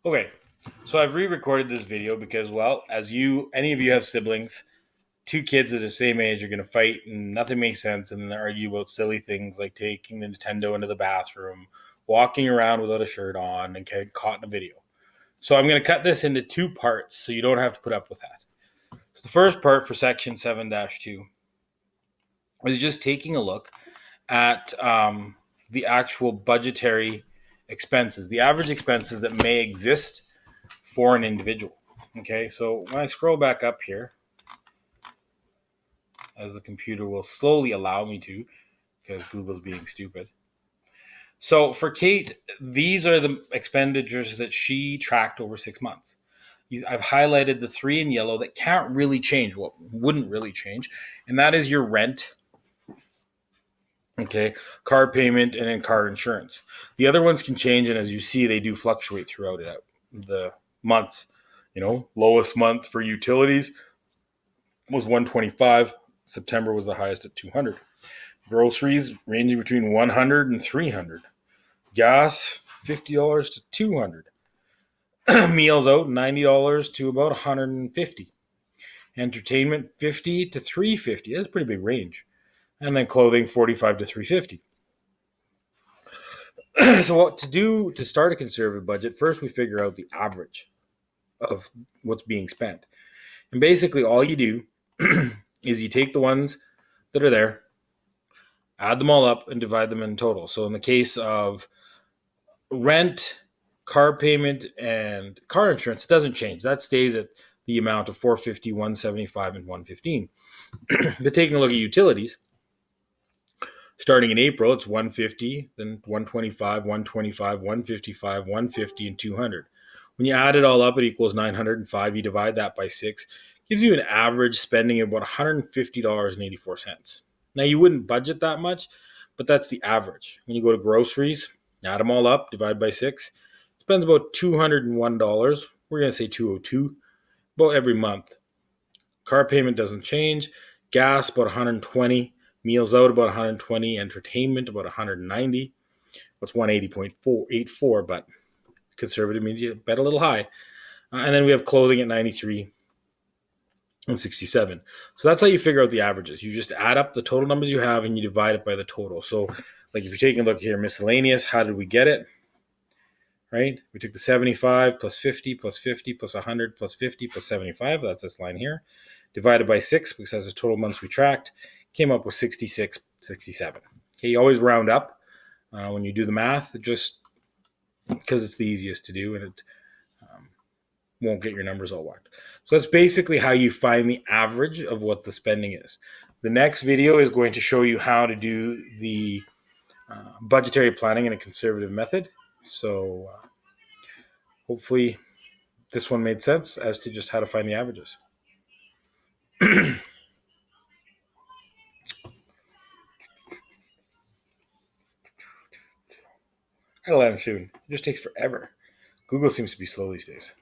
Okay, so I've re-recorded this video because, well, any of you have siblings, two kids of the same age are going to fight and nothing makes sense, and then they argue about silly things like taking the Nintendo into the bathroom, walking around without a shirt on, and getting caught in a video. So I'm going to cut this into two parts so you don't have to put up with that. So the first part for section 7-2 is just taking a look at the actual budgetary expenses, the average expenses that may exist for an individual. Okay, so when I scroll back up here, as the computer will slowly allow me to, because Google's being stupid. So for Kate, these are the expenditures that she tracked over 6 months. I've highlighted the three in yellow that can't really change, well, wouldn't really change, and that is your rent, okay, car payment, and then car insurance. The other ones can change, and as you see, they do fluctuate throughout the months. Lowest month for utilities was 125. September was the highest at 200. Groceries ranging between 100 and 300. Gas $50 to 200. Meals out $90 to about 150. Entertainment 50 to 350. That's a pretty big range. And then clothing 45 to 350. So what to do to start a conservative budget? First, we figure out the average of what's being spent. And basically all you do is you take the ones that are there, add them all up, and divide them in total. So in the case of rent, car payment, and car insurance, it doesn't change. That stays at the amount of $450, $175, and $115. But taking a look at utilities, starting in April, it's $150, then $125, $125, $155, $150, and $200. When you add it all up, it equals $905. You divide that by 6, gives you an average spending of about $150.84. Now, you wouldn't budget that much, but that's the average. When you go to groceries, add them all up, divide by 6, spends about $201. We're going to say $202, about every month. Car payment doesn't change. Gas, about $120. Meals out, about $120. Entertainment, about $190. What's $180.84, but conservative means you bet a little high. And then we have clothing at $93 and $67. So that's how you figure out the averages. You just add up the total numbers you have and you divide it by the total. So like if you're taking a look here, miscellaneous, how did we get it? Right? We took the 75 plus 50 plus 50 plus 100 plus 50 plus 75. That's this line here. Divided by 6, because that's the total months we tracked, came up with 66, 67. Okay, you always round up when you do the math, just because it's the easiest to do, and it won't get your numbers all whacked. So that's basically how you find the average of what the spending is. The next video is going to show you how to do the budgetary planning in a conservative method. So hopefully this one made sense as to just how to find the averages. I'll end soon. It just takes forever. Google seems to be slow these days.